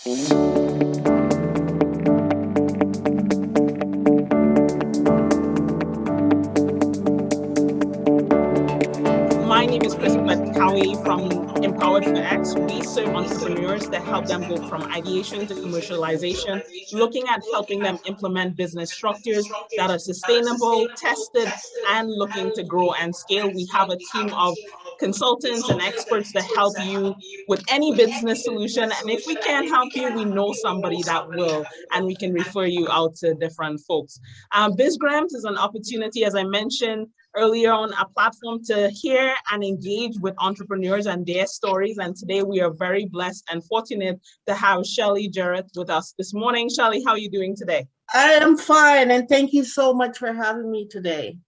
My name is Chris-Beth Cowie from Empowered for X. We serve entrepreneurs to help them go from ideation to commercialization, looking at helping them implement business structures that are sustainable, tested, and looking to grow and scale. We have a team of consultants and experts to help you with any business solution. And if we can't help you, we know somebody that will, and we can refer you out to different folks. BizGrams is an opportunity, as I mentioned earlier on, a platform to hear and engage with entrepreneurs and their stories. And today we are very blessed and fortunate to have Shelley Jarrett with us this morning. Shelley, how are you doing today? I am fine, and thank you so much for having me today.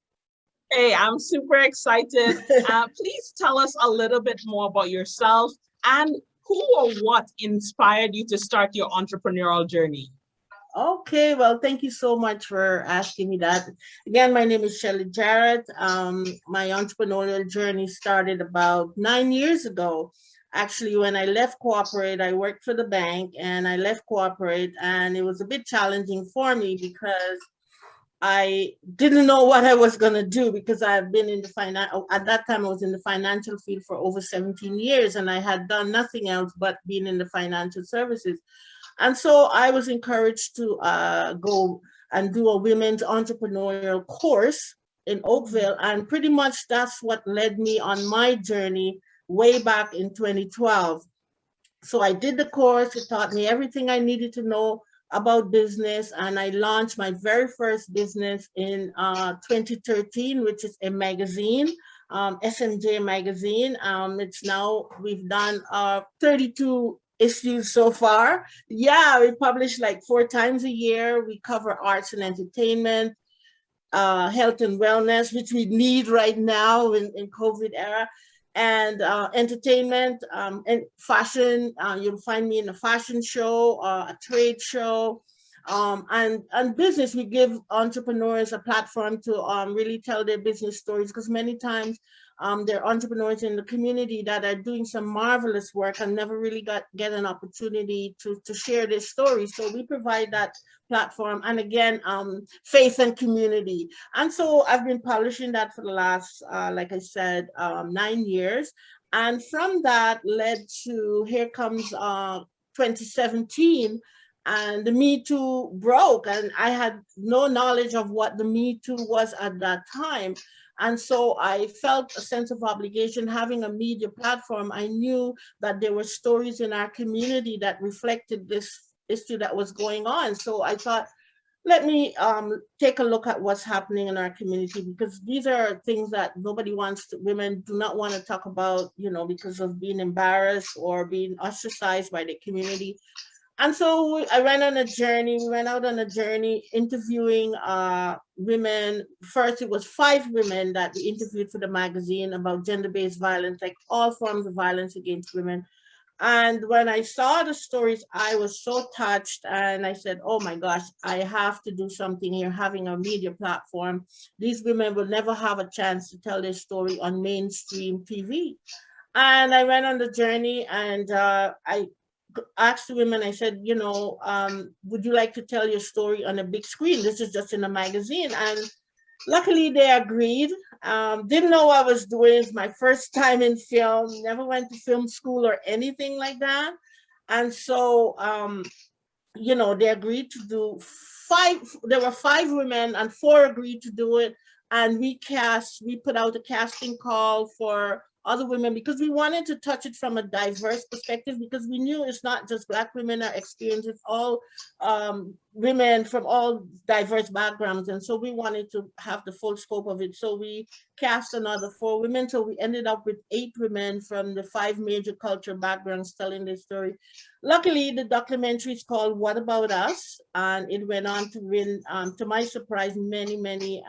Hey, I'm super excited. Please tell us a little bit more about yourself and who or what inspired you to start your entrepreneurial journey. Okay, well, thank you so much for asking me that. Again, my name is Shelley Jarrett. My entrepreneurial journey started about 9 years ago. Actually, when I left corporate, I worked for the bank and I left corporate, and it was a bit challenging for me because I didn't know what I was going to do, because I've been in the at that time I was in the financial field for over 17 years, and I had done nothing else but being in the financial services. And so I was encouraged to go and do a women's entrepreneurial course in Oakville. And pretty much that's what led me on my journey way back in 2012. So I did the course. It taught me everything I needed to know about business. And I launched my very first business in 2013, which is a magazine, SMJ Magazine. It's now, we've done 32 issues so far. Yeah, we publish like 4 times a year. We cover arts and entertainment, health and wellness, which we need right now in COVID era, and entertainment and fashion. You'll find me in a fashion show, a trade show, and business. We give entrepreneurs a platform to really tell their business stories, because many times there are entrepreneurs in the community that are doing some marvelous work and never really get an opportunity to share their stories. So we provide that platform, and again, faith and community. And so I've been publishing that for the last, like I said, 9 years. And from that led to, here comes 2017, and the Me Too broke, and I had no knowledge of what the Me Too was at that time. And so I felt a sense of obligation having a media platform. I knew that there were stories in our community that reflected this issue that was going on. So I thought, let me take a look at what's happening in our community, because these are things that nobody wants to, women do not want to talk about, because of being embarrassed or being ostracized by the community. And so I went on a journey. We went out on a journey interviewing women. First, it was 5 women that we interviewed for the magazine about gender-based violence, like all forms of violence against women. And when I saw the stories, I was so touched, and I said, oh my gosh, I have to do something here, having a media platform. These women will never have a chance to tell their story on mainstream TV. And I went on the journey, and I asked the women, I said, would you like to tell your story on a big screen? This is just in a magazine. And luckily they agreed. Didn't know what I was doing. It's my first time in film, never went to film school or anything like that. And so, they agreed to do 5. There were 5 women and 4 agreed to do it. And we put out a casting call for other women, because we wanted to touch it from a diverse perspective, because we knew it's not just Black women are experiencing, it's all women from all diverse backgrounds. And so we wanted to have the full scope of it. So we cast another 4 women. So we ended up with 8 women from the 5 major cultural backgrounds telling their story. Luckily, the documentary is called What About Us? And it went on to win, to my surprise, many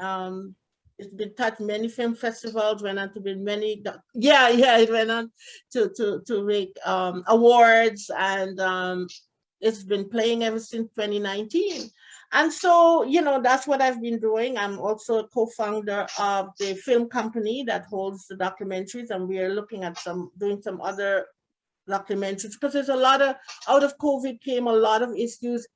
it's been touched many film festivals, went on to win many, it went on to make awards, and it's been playing ever since 2019. And so, that's what I've been doing. I'm also a co-founder of the film company that holds the documentaries, and we are looking at doing some other documentary, because there's a lot of, out of COVID came a lot of issues,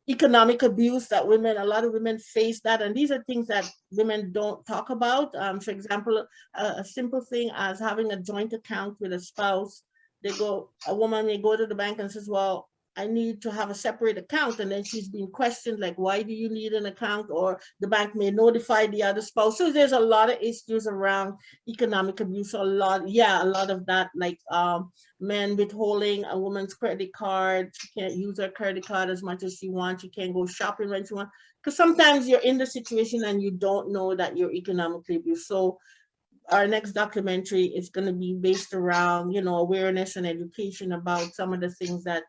economic abuse that a lot of women face that. And these are things that women don't talk about. For example, a simple thing as having a joint account with a spouse. A woman may go to the bank and says, well, I need to have a separate account. And then she's being questioned, like, why do you need an account? Or the bank may notify the other spouse. So there's a lot of issues around economic abuse. A lot of that, like men withholding a woman's credit card. She can't use her credit card as much as she wants. She can't go shopping when she wants. Because sometimes you're in the situation and you don't know that you're economically abused. So our next documentary is going to be based around, awareness and education about some of the things that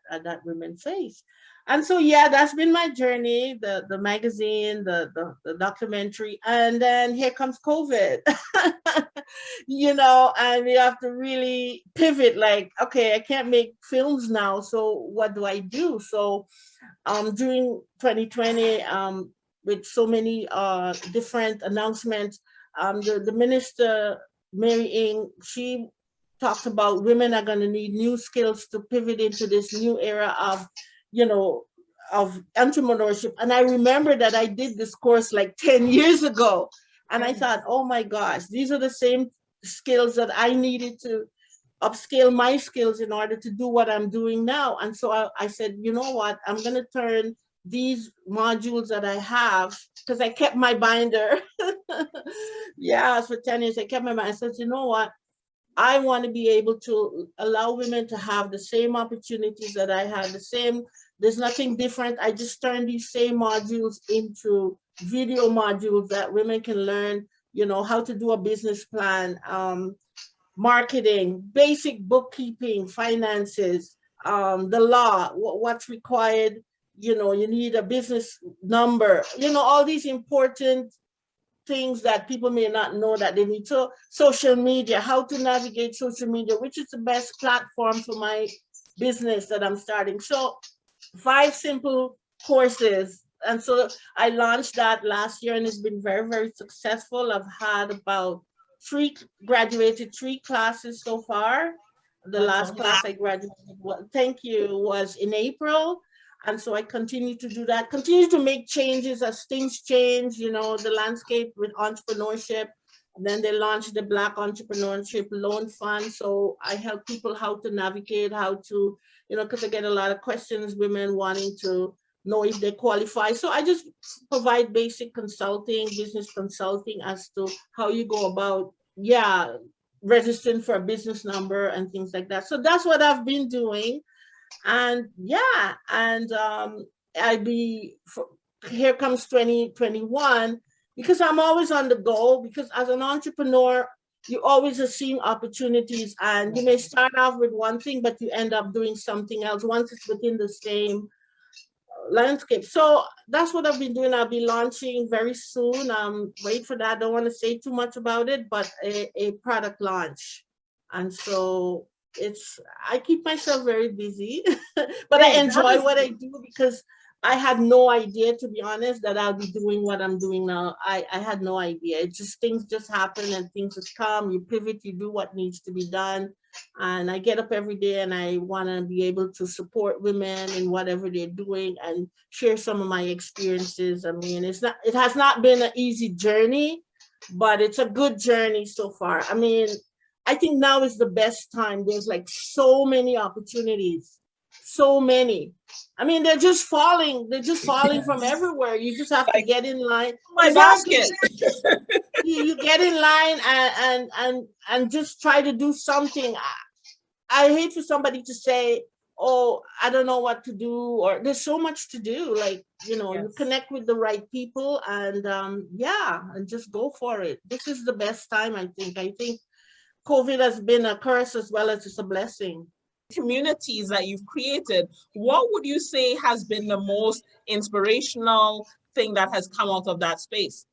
women face. And so, that's been my journey, the magazine, the documentary, and then here comes COVID, and we have to really pivot, like, okay, I can't make films now, so what do I do? So during 2020, with so many different announcements, the minister, Mary Ng, she talked about women are going to need new skills to pivot into this new era of entrepreneurship. And I remember that I did this course like 10 years ago. And I thought, oh my gosh, these are the same skills that I needed to upscale my skills in order to do what I'm doing now. And so I said, you know what, I'm going to turn these modules that I have, because I kept my binder. For 10 years, I kept my binder. I said, you know what? I want to be able to allow women to have the same opportunities that I had, there's nothing different. I just turned these same modules into video modules that women can learn, how to do a business plan, marketing, basic bookkeeping, finances, the law, what's required. You need a business number, all these important things that people may not know that they need. So social media, how to navigate social media, which is the best platform for my business that I'm starting. So 5 simple courses. And so I launched that last year and it's been very, very successful. I've had about graduated 3 classes so far. The last class I graduated, was in April. And so I continue to do that, continue to make changes as things change, the landscape with entrepreneurship. And then they launched the Black Entrepreneurship Loan Fund. So I help people how to navigate, how to, because I get a lot of questions, women wanting to know if they qualify. So I just provide basic consulting, business consulting as to how you go about, registering for a business number and things like that. So that's what I've been doing. And here comes 2021, because I'm always on the go, because as an entrepreneur, you always are seeing opportunities, and you may start off with one thing, but you end up doing something else once it's within the same landscape. So that's what I've been doing. I'll be launching very soon. Wait for that. I don't want to say too much about it, but a product launch. And so I keep myself very busy, but I enjoy what I do, because I had no idea, to be honest, that I'll be doing what I'm doing now. I had no idea. Things just happen and things just come. You pivot, you do what needs to be done. And I get up every day and I want to be able to support women in whatever they're doing and share some of my experiences. I mean, it has not been an easy journey, but it's a good journey so far. I mean, I think now is the best time. There's like so many opportunities, so many. I mean, they're just falling from everywhere. You just have to get in line. My basket. You get in line and just try to do something. I hate for somebody to say, oh, I don't know what to do, or there's so much to do. Like, you connect with the right people and and just go for it. This is the best time, I think. I think COVID has been a curse as well as it's a blessing. Communities that you've created, what would you say has been the most inspirational thing that has come out of that space?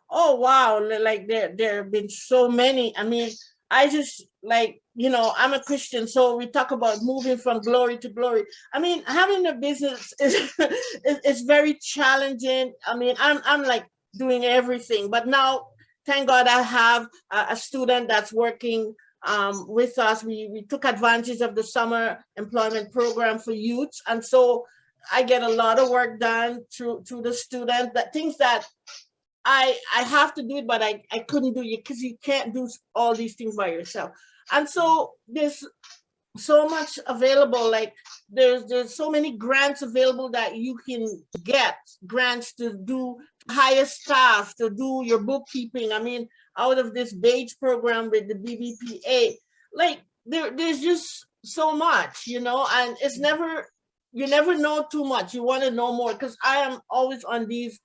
Oh, wow. Like there have been so many. I mean, I just I'm a Christian, so we talk about moving from glory to glory. I mean, having a business is very challenging. I mean, I'm like doing everything, but now, thank God, I have a student that's working with us. We took advantage of the summer employment program for youths. And so I get a lot of work done through the student, that things that I have to do it, but I couldn't do it because you can't do all these things by yourself. And so there's so much available, like there's so many grants available that you can get grants to do, to hire staff, to do your bookkeeping. I mean, out of this beige program with the BBPA, like there's just so much, and it's never, you never know too much. You want to know more, because I am always on these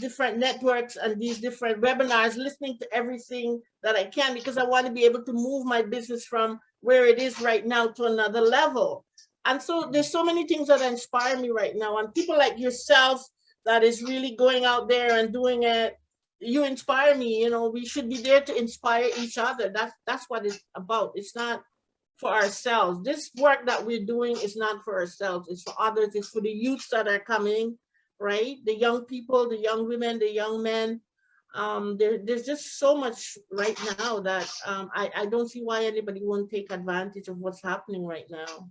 different networks and these different webinars, listening to everything that I can, because I want to be able to move my business from where it is right now to another level. And so there's so many things that inspire me right now, and people like yourself that is really going out there and doing it. You inspire me. We should be there to inspire each other. That's what it's about. It's not for ourselves. This work that we're doing is not for ourselves. It's for others. It's for the youths that are coming, right? The young people, the young women, the young men. There's just so much right now that I don't see why anybody won't take advantage of what's happening right now.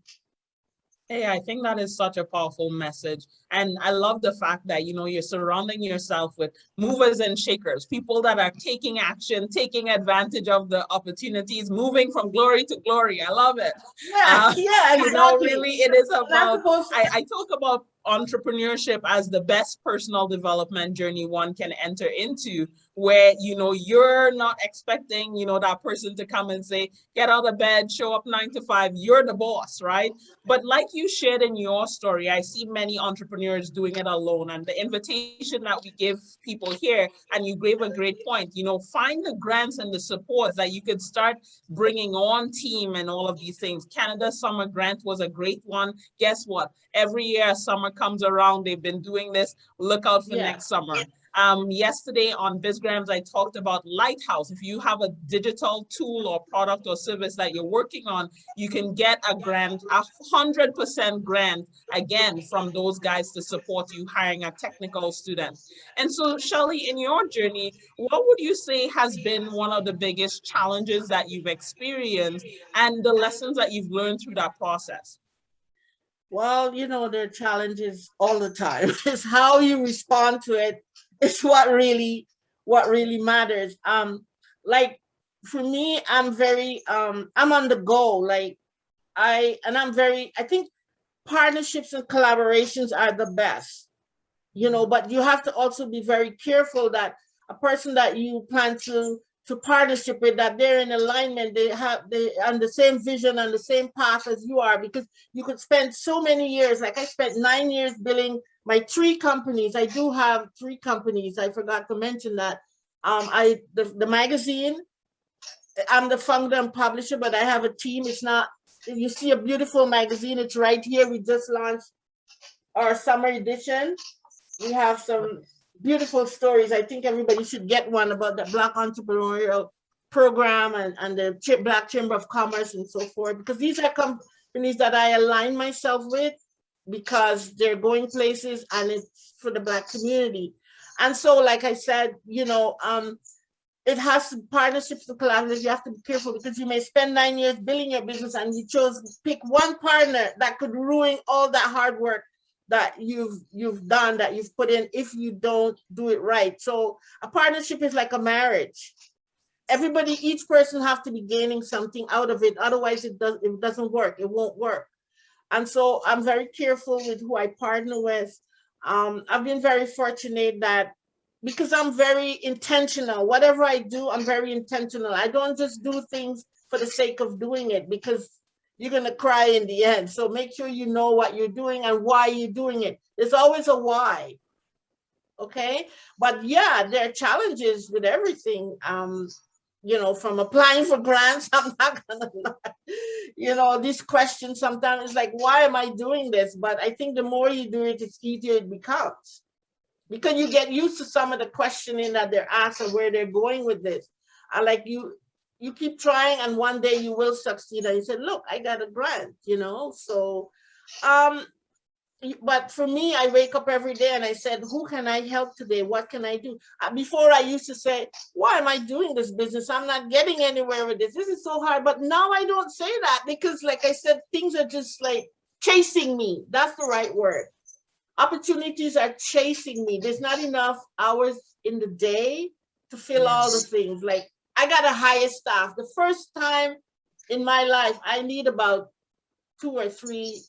Hey, I think that is such a powerful message. And I love the fact that, you're surrounding yourself with movers and shakers, people that are taking action, taking advantage of the opportunities, moving from glory to glory. I love it. Yeah, exactly. Really, it is about, I talk about entrepreneurship as the best personal development journey one can enter into, where you're not expecting that person to come and say, get out of bed, show up 9 to 5, you're the boss, right? But like you shared in your story, I see many entrepreneurs doing it alone, and the invitation that we give people here, and you gave a great point, find the grants and the supports that you could start bringing on team and all of these things. Canada Summer Grant was a great one. Guess what? Every year summer comes around, they've been doing this. Look out for next summer. Yesterday on BizGrams, I talked about Lighthouse. If you have a digital tool or product or service that you're working on, you can get a grant, 100% grant, again, from those guys to support you hiring a technical student. And so, Shelley, in your journey, what would you say has been one of the biggest challenges that you've experienced and the lessons that you've learned through that process? Well, there are challenges all the time. It's how you respond to it. It's what really matters. Like for me, I'm very I'm on the go. Like I think partnerships and collaborations are the best. But you have to also be very careful that a person that you plan to partnership with, that they're in alignment, they on the same vision and the same path as you are, because you could spend so many years, like I spent 9 years building my 3 companies. I do have 3 companies. I forgot to mention that. The magazine, I'm the founder and publisher, but I have a team. It's not, you see a beautiful magazine, it's right here. We just launched our summer edition. We have some beautiful stories. I think everybody should get one about the Black entrepreneurial program and the Black Chamber of Commerce and so forth, because these are companies that I align myself with because they're going places and it's for the Black community. And so, like I said, it has to partnerships to collaborate. You have to be careful because you may spend 9 years building your business and you chose to pick one partner that could ruin all that hard work that you've done, that you've put in, if you don't do it right. So a partnership is like a marriage. Each person have to be gaining something out of it. Otherwise it doesn't work. It won't work. And so I'm very careful with who I partner with. I've been very fortunate that because I'm very intentional. Whatever I do, I'm very intentional. I don't just do things for the sake of doing it, because you're going to cry in the end. So make sure you know what you're doing and why you're doing it. There's always a why. Okay. But yeah, there are challenges with everything. From applying for grants, I'm not gonna lie. These questions sometimes it's like, why am I doing this? But I think the more you do it, it's easier it becomes, because you get used to some of the questioning that they're asked and where they're going with this. I like you keep trying, and one day you will succeed. And you said, look, I got a grant, So but for me, I wake up every day and I said, who can I help today? What can I do? Before I used to say, why am I doing this business? I'm not getting anywhere with this. This is so hard. But now I don't say that because, like I said, things are just like chasing me. That's the right word. Opportunities are chasing me. There's not enough hours in the day to fill all the things. Like, I got to hire staff. The first time in my life, I need about 2 or 3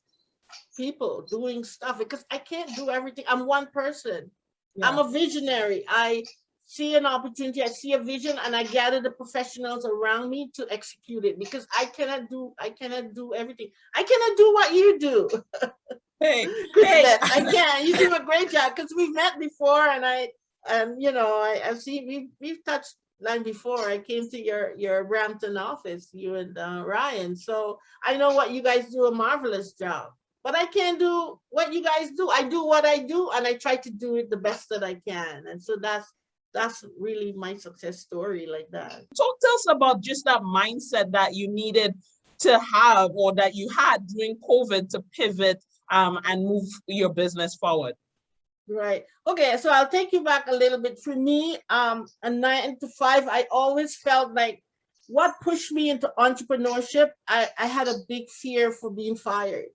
people doing stuff because I can't do everything. I'm one person. Yeah. I'm a visionary. I see an opportunity, I see a vision, and I gather the professionals around me to execute it because I cannot do everything. I cannot do what you do. Hey, Chris-Beth, I can. You do a great job because we've met before, and I've seen we've touched line before. I came to your Brampton office, you and Ryan. So I know what you guys do, a marvelous job. But I can't do what you guys do. I do what I do, and I try to do it the best that I can. And so that's really my success story, like that. Talk to us about just that mindset that you needed to have, or that you had during COVID, to pivot and move your business forward. Right. Okay. So I'll take you back a little bit. For me, a 9 to 5, I always felt like what pushed me into entrepreneurship. I had a big fear for being fired.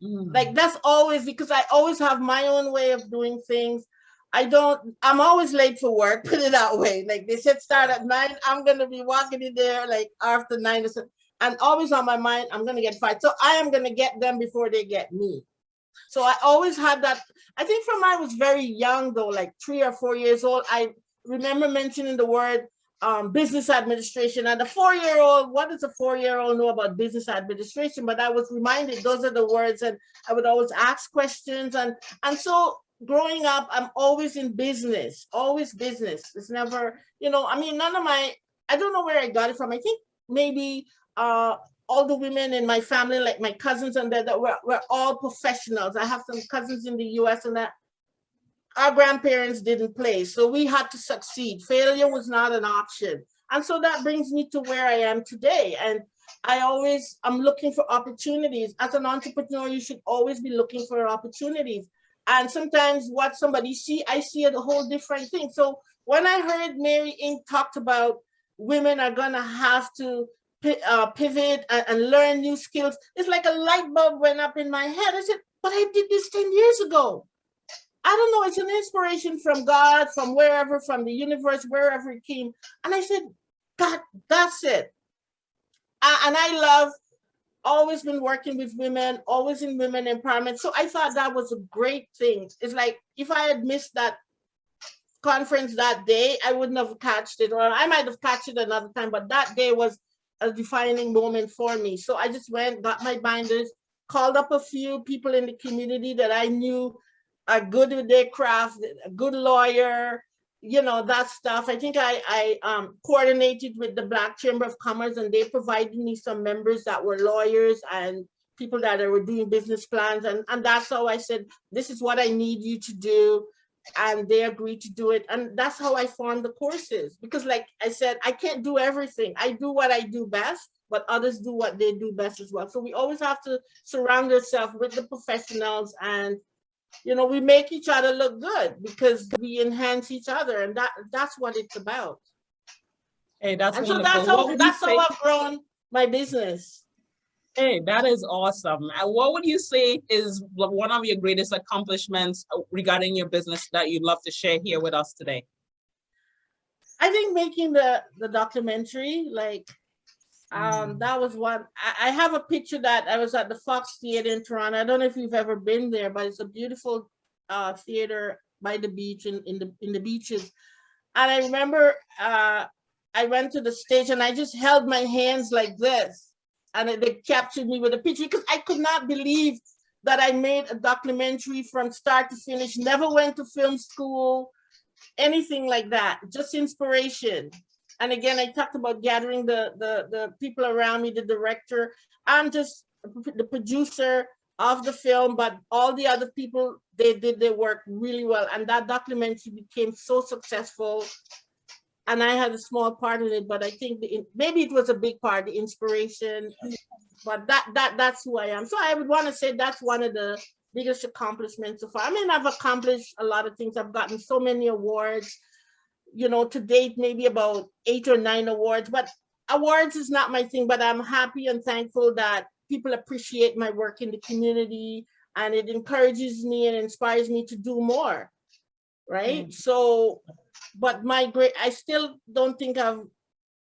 Like, that's always, because I always have my own way of doing things. I'm always late for work, put it that way. Like, they said start at 9, I'm going to be walking in there like after 9 or so, and always on my mind, I'm going to get fired. So I am going to get them before they get me. So I always had that. I think from I was very young though, like 3 or 4 years old, I remember mentioning the word business administration. And the 4-year-old, what does a 4-year-old know about business administration? But I was reminded those are the words, and I would always ask questions. And so growing up, I'm always in business, always business. It's never, none of I don't know where I got it from. I think maybe all the women in my family, like my cousins and that we're all professionals. I have some cousins in the US and that our grandparents didn't play. So we had to succeed. Failure was not an option. And so that brings me to where I am today. And I'm looking for opportunities. As an entrepreneur, you should always be looking for opportunities. And sometimes what somebody I see a whole different thing. So when I heard Mary Inc. talked about women are gonna have to pivot and learn new skills, it's like a light bulb went up in my head. I said, but I did this 10 years ago. I don't know, it's an inspiration from God, from wherever, from the universe, wherever it came. And I said, God, that's it. And I love, always been working with women, always in women empowerment. So I thought that was a great thing. It's like, if I had missed that conference that day, I wouldn't have catched it, or I might have catched it another time, but that day was a defining moment for me. So I just went, got my binders, called up a few people in the community that I knew are good with their craft, a good lawyer, that stuff. I think I coordinated with the Black Chamber of Commerce, and they provided me some members that were lawyers and people that were doing business plans. And that's how I said, this is what I need you to do. And they agreed to do it. And that's how I formed the courses. Because like I said, I can't do everything. I do what I do best, but others do what they do best as well. So we always have to surround ourselves with the professionals, and we make each other look good because we enhance each other, and that's what it's about. Hey, that's and wonderful. So that's how I've grown my business. Hey, that is awesome. What would you say is one of your greatest accomplishments regarding your business that you'd love to share here with us today? I think making the documentary, like, that was one. I have a picture that I was at the Fox Theater in Toronto. I don't know if you've ever been there, but it's a beautiful theater by the beach, in the beaches. And I remember I went to the stage and I just held my hands like this, and they captured me with a picture because I could not believe that I made a documentary from start to finish. Never went to film school, anything like that, just inspiration. And again, I talked about gathering the people around me, the director. I'm just the producer of the film, but all the other people, they did their work really well. And that documentary became so successful. And I had a small part in it, but I think maybe it was a big part, the inspiration. But that's who I am. So I would want to say that's one of the biggest accomplishment so far. I mean, I've accomplished a lot of things. I've gotten so many awards, to date, maybe about 8 or 9 awards, but awards is not my thing, but I'm happy and thankful that people appreciate my work in the community, and it encourages me and inspires me to do more. Right. So, but I still don't think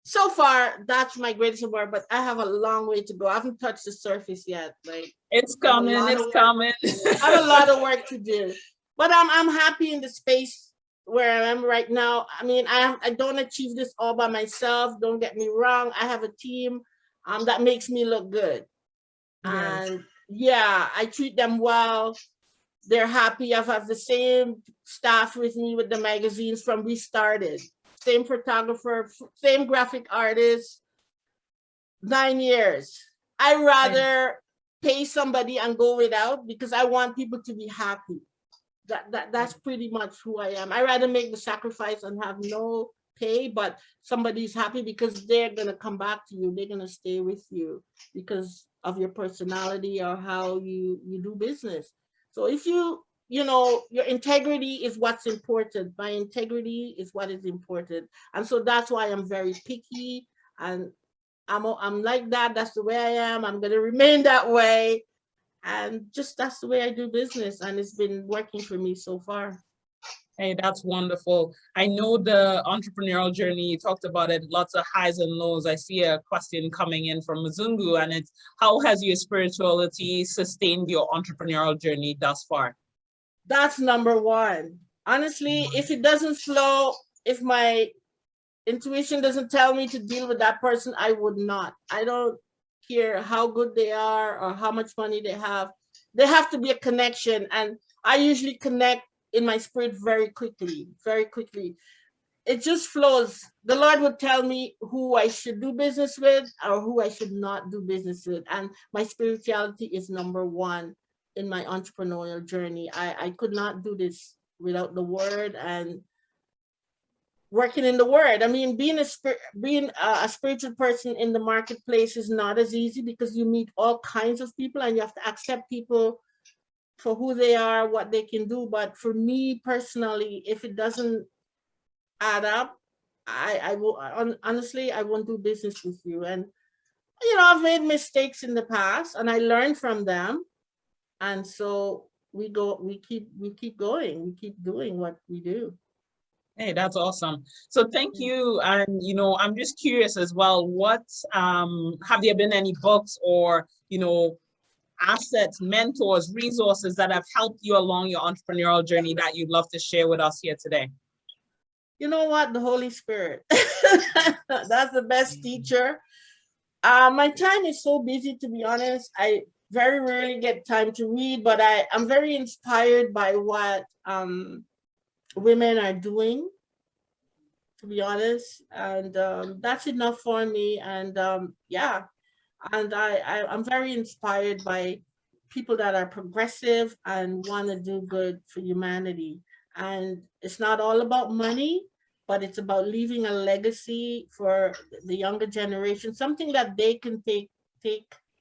so far, that's my greatest award, but I have a long way to go. I haven't touched the surface yet. Like, it's coming, it's coming. I have a lot of work to do, but I'm happy in the space where I am right now. I mean, I don't achieve this all by myself. Don't get me wrong. I have a team that makes me look good. Yes. And yeah, I treat them well. They're happy. I've had the same staff with me with the magazines from we started. Same photographer, same graphic artist, 9 years. I rather pay somebody and go without, because I want people to be happy. That's pretty much who I am. I rather make the sacrifice and have no pay, but somebody's happy because they're gonna come back to you. They're gonna stay with you because of your personality or how you do business. So if your integrity is what's important. My integrity is what is important. And so that's why I'm very picky, and I'm like that. That's the way I am. I'm going to remain that way. And just that's the way I do business. And it's been working for me so far. Hey, that's wonderful. I know the entrepreneurial journey, you talked about it, lots of highs and lows. I see a question coming in from Mzungu, and it's, how has your spirituality sustained your entrepreneurial journey thus far? That's number one. Honestly, if it doesn't flow, if my intuition doesn't tell me to deal with that person, I would not. I don't care how good they are or how much money they have. There have to be a connection. And I usually connect in my spirit very quickly, very quickly. It just flows. The Lord would tell me who I should do business with or who I should not do business with. And my spirituality is number one in my entrepreneurial journey. I could not do this without the word and working in the word. I mean, being a spiritual person in the marketplace is not as easy because you meet all kinds of people and you have to accept people for who they are, what they can do. But for me personally, if it doesn't add up, I will honestly, I won't do business with you. And I've made mistakes in the past and I learned from them. And so we keep going, we keep doing what we do. Hey, that's awesome. So thank you. And, I'm just curious as well, what, have there been any books or, assets, mentors, resources that have helped you along your entrepreneurial journey that you'd love to share with us here today? You know what? The Holy Spirit. That's the best teacher. My time is so busy, to be honest. I very rarely get time to read, but I'm very inspired by what women are doing, to be honest. And that's enough for me. And yeah, and I'm very inspired by people that are progressive and want to do good for humanity. And it's not all about money, but it's about leaving a legacy for the younger generation, something that they can take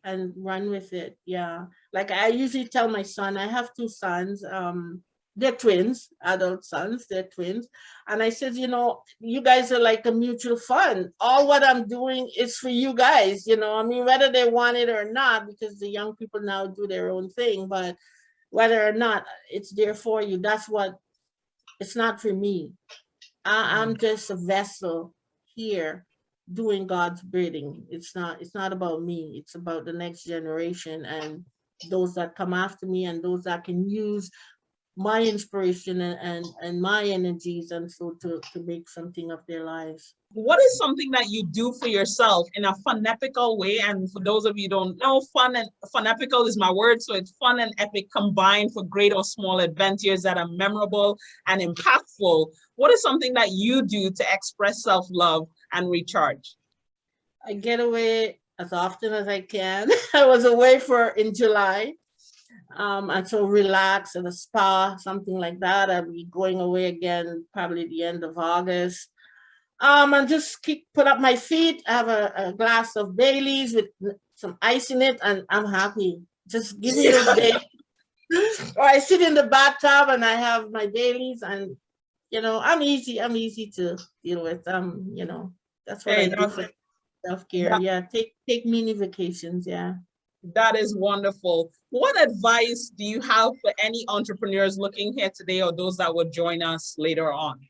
and run with it. Yeah. Like I usually tell my son, I have 2 sons. They're twins, adult sons, they're twins. And I said, you guys are like a mutual fund. All what I'm doing is for you guys, I mean, whether they want it or not, because the young people now do their own thing, but whether or not, it's there for you. It's not for me. I'm just a vessel here doing God's bidding. It's not about me. It's about the next generation and those that come after me and those that can use my inspiration and my energies and so to make something of their lives. What is something that you do for yourself in a fun epical way? And for those of you who don't know, fun epical is my word. So it's fun and epic combined for great or small adventures that are memorable and impactful. What is something that you do to express self-love and recharge? I get away as often as I can. I was away in July. And so relax at a spa, something like that. I'll be going away again, probably the end of August. And just put up my feet, have a glass of Bailey's with some ice in it, and I'm happy. Just give me those days. or I sit in the bathtub and I have my dailies, and I'm easy to deal with. That's what I do for self-care. Yeah, take mini vacations. Yeah. That is wonderful. What advice do you have for any entrepreneurs looking here today, or those that will join us later on?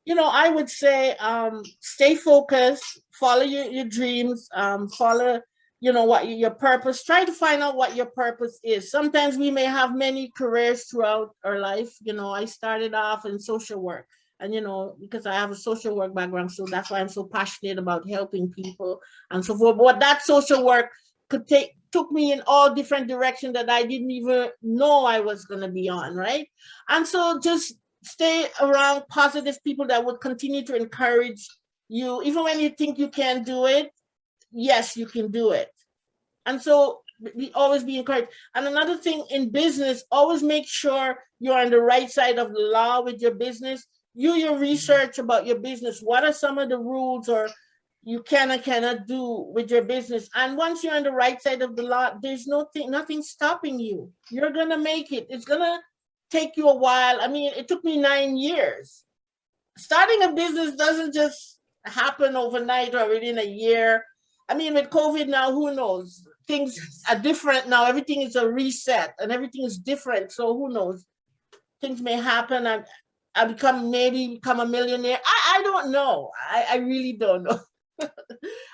I would say stay focused, follow your dreams, follow, what your purpose. Try to find out what your purpose is. Sometimes we may have many careers throughout our life. I started off in social work, and because I have a social work background, so that's why I'm so passionate about helping people and so forth. But that social work took me in all different directions that I didn't even know I was going to be on, right? And so just stay around positive people that would continue to encourage you, even when you think you can't do it. Yes, you can do it. And so always be encouraged. And another thing in business, always make sure you're on the right side of the law with your business. Your research about your business. What are some of the rules or you cannot do with your business? And once you're on the right side of the law, there's nothing stopping you. You're gonna make it. It's gonna take you a while. I mean, it took me 9 years. Starting a business doesn't just happen overnight or within a year. I mean, with COVID now, who knows? Things are different now. Everything is a reset and everything is different. So who knows? Things may happen and I become a millionaire. I don't know. I really don't know.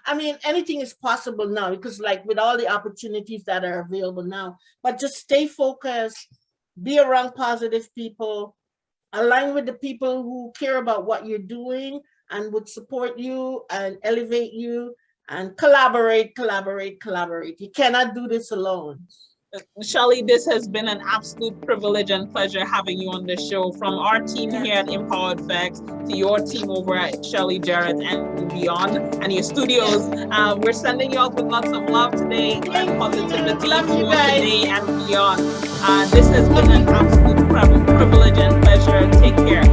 I mean, anything is possible now because like with all the opportunities that are available now, but just stay focused, be around positive people, align with the people who care about what you're doing and would support you and elevate you, and collaborate. You cannot do this alone. Shelley, this has been an absolute privilege and pleasure having you on the show. From our team here at Empowered Facts to your team over at Shelley Jarrett and beyond, and your studios, we're sending you out with lots of love today and positivity for today and beyond. This has been an absolute privilege and pleasure. Take care.